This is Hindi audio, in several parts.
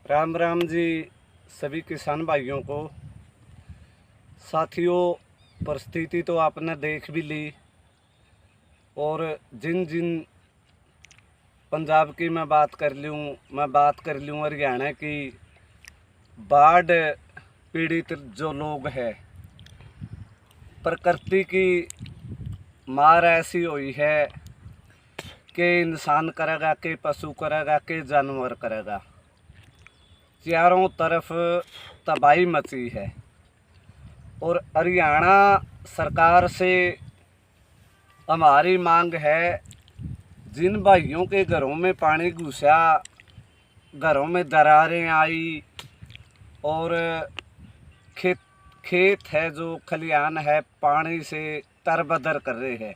राम राम जी सभी किसान भाइयों को। साथियों, परिस्थिति तो आपने देख भी ली और जिन जिन पंजाब की मैं बात कर लूँ हरियाणा की बाढ़ पीड़ित जो लोग हैं, प्रकृति की मार ऐसी हुई है कि इंसान करेगा कि पशु करेगा कि जानवर करेगा। चारों तरफ तबाही मची है और हरियाणा सरकार से हमारी मांग है, जिन भाइयों के घरों में पानी घुसा, घरों में दरारें आई और खेत है जो खलिहान है पानी से तरबदर कर रहे हैं,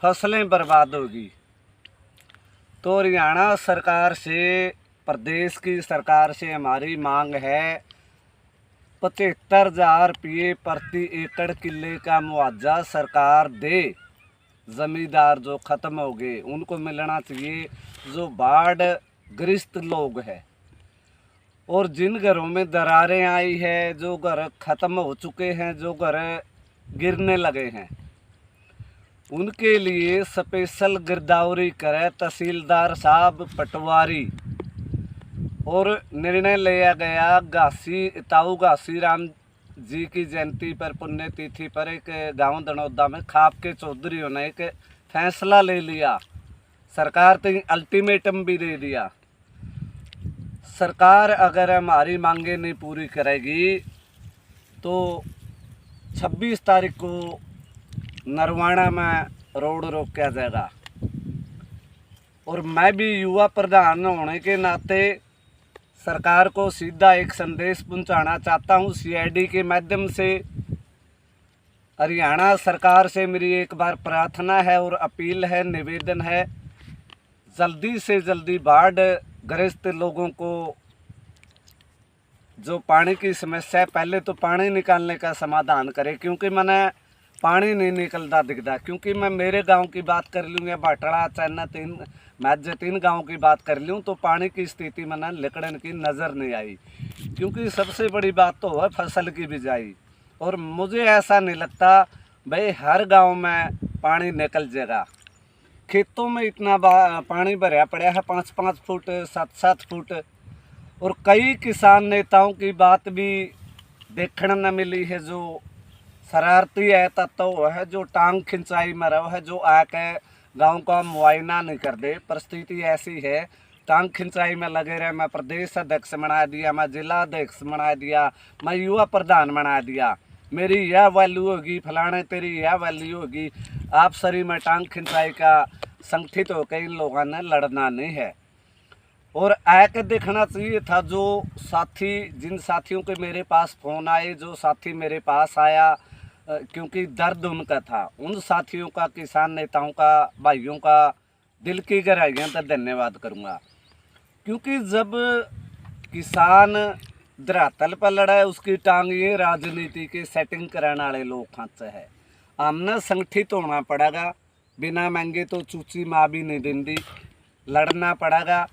फसलें बर्बाद होगी। तो हरियाणा सरकार से, प्रदेश की सरकार से हमारी मांग है 75,000 रुपये प्रति एकड़ किले का मुआवजा सरकार दे। ज़मींदार जो ख़त्म हो गए उनको मिलना चाहिए, जो बाढ़ ग्रस्त लोग हैं। और जिन घरों में दरारें आई है, जो घर ख़त्म हो चुके हैं, जो घर गिरने लगे हैं, उनके लिए स्पेशल गिरदावरी करे तहसीलदार साहब पटवारी। और निर्णय लिया गया ताऊ घासी राम जी की जयंती पर, पुण्यतिथि पर, एक गांव दनौदा में खाप के चौधरी ने एक फैसला ले लिया। सरकार तो अल्टीमेटम भी दे दिया। सरकार अगर हमारी मांगे नहीं पूरी करेगी तो 26 तारीख को नरवाना में रोड रोका जाएगा। और मैं भी युवा प्रधान होने के नाते सरकार को सीधा एक संदेश पहुंचाना चाहता हूं सीआईडी के माध्यम से। हरियाणा सरकार से मेरी एक बार प्रार्थना है और अपील है, निवेदन है, जल्दी से जल्दी बाढ़ ग्रस्त लोगों को जो पानी की समस्या है, पहले तो पानी निकालने का समाधान करे, क्योंकि मैंने पानी नहीं निकलता दिखता। क्योंकि मैं मेरे गांव की बात कर लूँ या बाटड़ा चैना तीन गांव की बात कर लूँ तो पानी की स्थिति मैंने लिकड़न की नज़र नहीं आई। क्योंकि सबसे बड़ी बात तो है फसल की बिजाई। और मुझे ऐसा नहीं लगता भाई हर गांव में पानी निकल जाएगा। खेतों में इतना पानी भरा पड़ा है 5-5 फुट 7-7 फुट। और कई किसान नेताओं की बात भी देखने न मिली है, जो शरारती है तत्व है, जो टांग खिंचाई में रहो है, जो आके गांव का मुआयना नहीं कर दे। परिस्थिति ऐसी है, टांग खिंचाई में लगे रहे। मैं प्रदेश अध्यक्ष बना दिया, मैं जिला अध्यक्ष बना दिया, मैं युवा प्रधान बना दिया, मेरी यह वैल्यू होगी, फलाने तेरी यह वैल्यू होगी। आप सरी में टांग खिंचाई का संगठित होकर इन लोगों ने लड़ना नहीं है। और आके देखना चाहिए था जो साथी, जिन साथियों के मेरे पास फ़ोन आए, जो साथी मेरे पास आया क्योंकि दर्द उनका था, उन साथियों का, किसान नेताओं का, भाइयों का दिल की गहराइयों तक धन्यवाद करूंगा। क्योंकि जब किसान धरातल पर लड़ा है, उसकी टांग ये राजनीति के सेटिंग कराने वाले लोग खांचे है। हमने संगठित होना पड़ेगा, बिना महंगे तो चूची माँ भी नहीं देंदी, लड़ना पड़ेगा।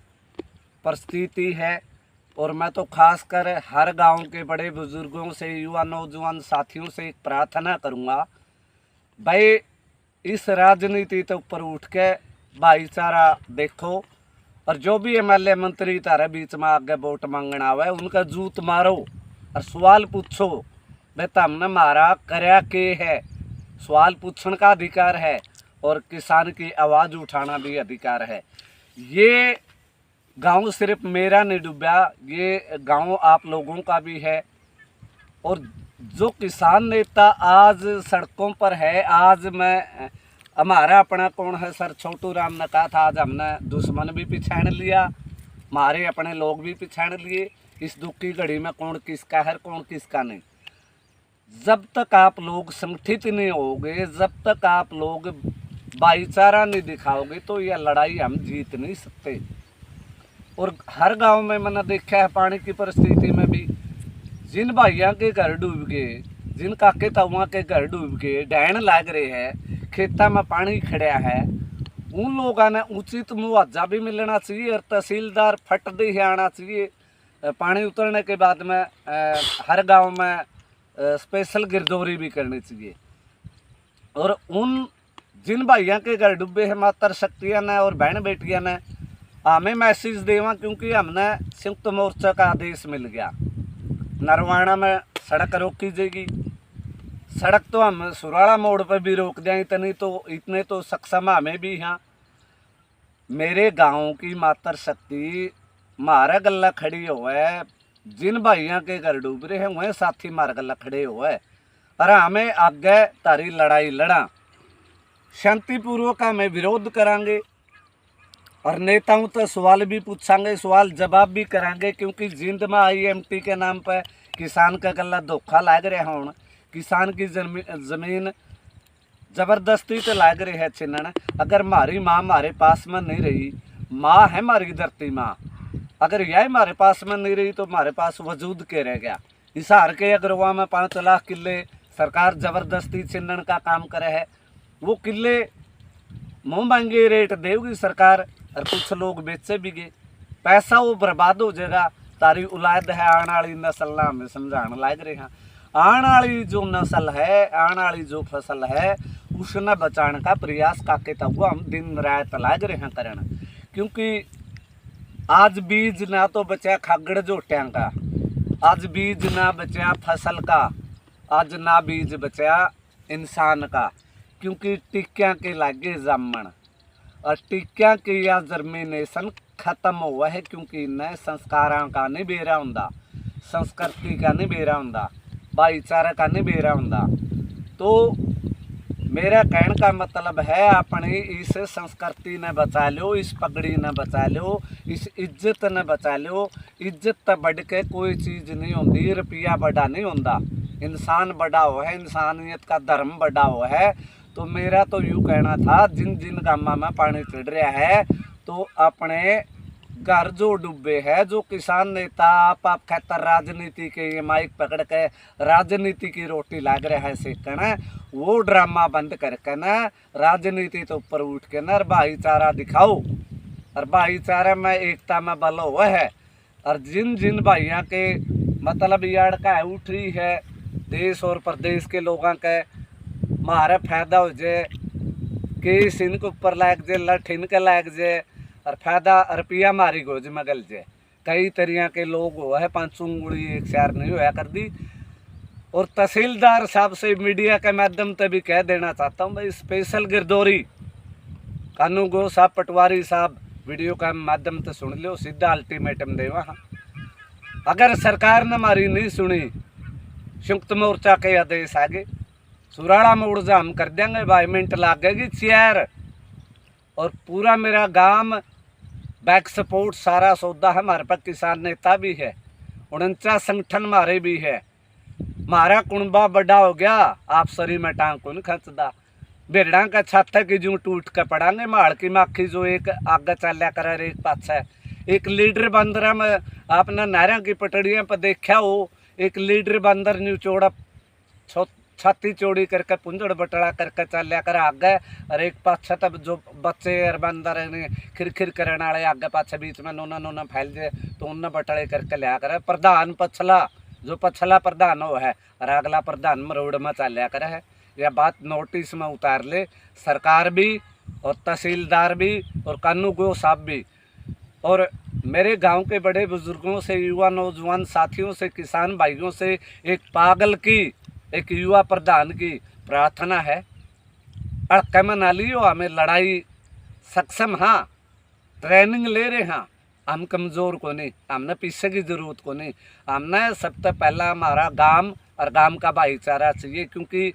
परिस्थिति है। और मैं तो खासकर हर गांव के बड़े बुजुर्गों से, युवा नौजवान साथियों से एक प्रार्थना करूंगा, भाई इस राजनीति के ऊपर उठ के भाईचारा देखो। और जो भी एमएलए मंत्री तारे बीच में आगे वोट मांगना आवे, उनका जूत मारो और सवाल पूछो, भाई तुमने मारा करया के है। सवाल पूछने का अधिकार है और किसान की आवाज़ उठाना भी अधिकार है। ये गांव सिर्फ मेरा नहीं डूबा, ये गांव आप लोगों का भी है। और जो किसान नेता आज सड़कों पर है, आज मैं, हमारा अपना कौन है सर, छोटू राम ने कहा था, आज हमने दुश्मन भी पहचान लिया, हमारे अपने लोग भी पहचान लिए। इस दुख की घड़ी में कौन किसका है, कौन किसका नहीं। जब तक आप लोग संगठित नहीं होगे, जब तक आप लोग भाईचारा नहीं दिखाओगे, तो यह लड़ाई हम जीत नहीं सकते। और हर गांव में मैंने देखा है पानी की परिस्थिति में भी, जिन भाइयों के घर डूब गए, जिन काके ताऊआ के घर डूब गए, डैन लाग रहे हैं, खेता में पानी खड़ा है, उन लोगों ने उचित मुआवजा भी मिलना चाहिए और तहसीलदार फट दे आना चाहिए। पानी उतरने के बाद में हर गांव में स्पेशल गिरदौरी भी करनी चाहिए। और उन जिन भाइयों के घर डूबे हैं मातर शक्तियाँ ने और बहन बेटियाँ ने हमें मैसेज देवा, क्योंकि हमने संयुक्त मोर्चा का आदेश मिल गया। नरवाना में सड़क रोकी जाएगी। सड़क तो हम सुराड़ा मोड़ पर भी रोक दें, इतने तो सक्षम हमें भी हैं। मेरे गांव की मातर शक्ति मारा गला खड़ी हुए, जिन भाइयों के घर डूब रहे हैं वह साथी मार गला खड़े हुए, और हमें आगे तारी लड़ाई लड़ा शांतिपूर्वक हमें विरोध करांगे और नेताओं तो सवाल भी पूछांगे, सवाल जवाब भी करांगे। क्योंकि जिंद में IMT के नाम पर किसान का गला धोखा लाग रहा हूँ, किसान की जमीन जबरदस्ती तो लाग रही है छिनन। अगर हमारी माँ हमारे पास में नहीं रही, माँ है हमारी धरती माँ, अगर यह हमारे पास में नहीं रही तो हमारे पास वजूद के रह गया। हिसार के अगरवा में 5 लाख किले सरकार जबरदस्ती छिनन का काम करे है, वो किले मुँह मांगे रेट देगी सरकार और कुछ लोग बेचे भी गए, पैसा वो बर्बाद हो जाएगा। तारी औलाद है आने वाली नस्ल ना हमें समझाने लाग रहे हैं। आने वाली जो नस्ल है, आने वाली जो फसल है, उसने बचाने का प्रयास काके तक हम दिन रात लाग रहे हैं करना। क्योंकि आज बीज ना तो बचा खागड़ जोटियां का, आज बीज ना बचा फसल का, आज ना बीज बचा इंसान का। क्योंकि टिक्कियां के लागे जामन और टिक्कियां की या जर्मिनेशन खत्म हुआ है। क्योंकि इन्हें संस्कारों का नहीं बेरा होंदा, संस्कृति का नहीं बेरा होंदा, भाईचारा का नहीं बेरा होंदा। तो मेरा कहने का मतलब है अपनी इस संस्कृति ने बचा लो, इस पगड़ी ने बचा लो, इस इज्जत ने बचा लो। इज्जत तो बढ़ के कोई चीज़ नहीं होती, रुपया बड़ा नहीं होता, इंसान बड़ा हुआ है, इंसानियत का धर्म बड़ा हुआ है। तो मेरा तो यूँ कहना था, जिन जिन गामा में पानी चढ़ रहा है तो अपने घर जो डूबे है, जो किसान नेता आप कहता राजनीति के ये माइक पकड़ के राजनीति की रोटी लाग रहा है सेकना, वो ड्रामा बंद करके ना राजनीति तो ऊपर उठ के ना भाईचारा दिखाओ। और भाईचारा में एकता में बल हुआ है। और जिन जिन भाइयों के मतलब यार का उठ रही है देश और प्रदेश के लोगों के मारा फायदा हो जाए, केस इनके ऊपर लाग जाए, लठ इनके लाग जाए और फायदा रुपया मारी गोज में गल जाए। कई तरह के लोग हुआ है, 5 उंगली एक शार नहीं होया कर दी। और तहसीलदार साहब से मीडिया के माध्यम से भी कह देना चाहता हूँ भाई, स्पेशल गिरदौरी कानू गो साहब पटवारी साहब वीडियो का माध्यम से सुन लो, सीधा अल्टीमेटम दे वहाँ। अगर सरकार ने हमारी नहीं सुनी, संयुक्त मोर्चा के आदेश आगे सुराड़ा मोड़ जाम कर देंगे, 22 मिनट लगेगी चेयर। और पूरा मेरा गांव बैक सपोर्ट सारा सौदा है, हमारे पास किसान नेता भी है, 49 संगठन हमारे भी है। हमारा कुनबा बड़ा हो गया, आप शरीर में टांग को नहीं खचदा। भेड़ा का छाता की जो टूट के पड़ांगे, माड़ की माखी जो एक आगे चलिया करे एक पास है। एक लीडर बंदर में आपने नारियां की पटड़ियाँ पर देखा हो, एक लीडर बंदर न्यू चौड़ा छाती चौड़ी करके पुंजड़ बटड़ा करके चलिया कर आगे, और एक पाछे तब जो बच्चे और बंदर खिरखिर करने वाले आगे पाछे बीच में नोना नोना फैल जाए तो उन्हें बटड़े करके लिया करे। प्रधान पछला जो पछला प्रधान हो है और अगला प्रधान मरोड़ में चलिया करे है। यह बात नोटिस में उतार ले सरकार भी और तहसीलदार भी और कानू गो साहब भी। और मेरे गांव के बड़े बुजुर्गों से, युवा नौजवान साथियों से, किसान भाइयों से, एक पागल की, एक युवा प्रधान की प्रार्थना है, अड़के में ना लियो, हमें लड़ाई सक्षम। हाँ, ट्रेनिंग ले रहे हैं, हम कमज़ोर को नहीं, हमने पीछे की ज़रूरत को नहीं। हमने सबसे पहला हमारा गांव और गांव का भाईचारा चाहिए। क्योंकि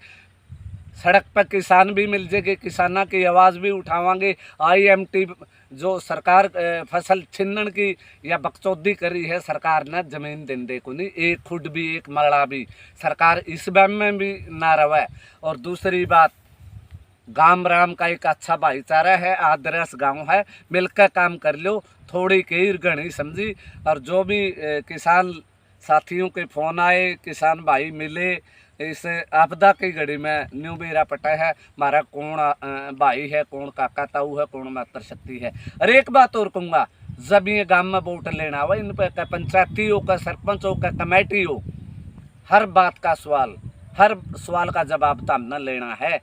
सड़क पर किसान भी मिल जाएंगे, किसानों की आवाज़ भी उठावांगे। IMT जो सरकार फसल छिनन की या बकचौदी करी है सरकार ने, ज़मीन देने को नहीं, एक खुद भी एक मरड़ा भी सरकार इस बात में भी ना रवे। और दूसरी बात, गांव राम का एक अच्छा भाईचारा है, आदर्श गांव है, मिलकर काम कर लो, थोड़ी कई घनी समझी। और जो भी किसान साथियों के फ़ोन आए, किसान भाई मिले, इस आपदा की घड़ी में न्यू बेरा पटा है हमारा कौन भाई है, कौन काका ताऊ है, कौन मातर शक्ति है। और एक बात और कहूँगा, जब ये गांव में वोट लेना हो, इन पे पंचायती हो का सरपंच हो का कमेटी हो, हर बात का सवाल, हर सवाल का जवाब तो हमने लेना है।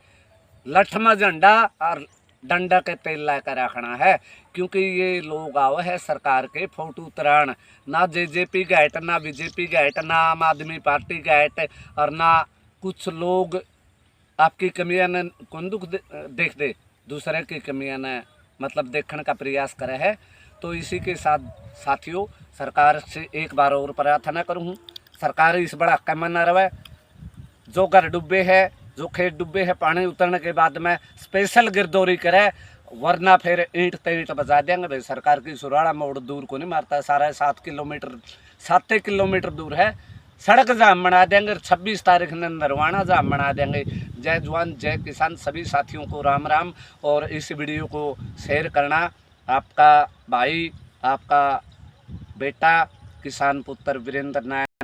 लठ में झंडा और डंडा के तेल लाकर रखना है, क्योंकि ये लोग आवे है सरकार के फोटो उतरान, ना जेजेपी गैट, ना बीजेपी गैट, ना आम आदमी पार्टी गैट, और ना कुछ लोग आपकी कमियां न कौन दुख देख दे, दूसरे की कमियां न मतलब देखने का प्रयास करे है। तो इसी के साथ साथियों, सरकार से एक बार और प्रार्थना करूँ, सरकार इस बड़ा कम न रहे। जो घर डूबे है, जो खेत डूबे है, पानी उतरने के बाद में स्पेशल गिरदौरी करे, वरना फिर ईंट ते ईंट बजा देंगे। भाई सरकार की सुराड़ा मोड़ दूर को नहीं मारता, सारा 7 किलोमीटर दूर है। सड़क जाम बना देंगे, 26 तारीख ने नरवाना जाम बना देंगे। जय जवान जय किसान, सभी साथियों को राम राम। और इस वीडियो को शेयर करना। आपका भाई, आपका बेटा, किसान पुत्र वीरेंद्र नायक।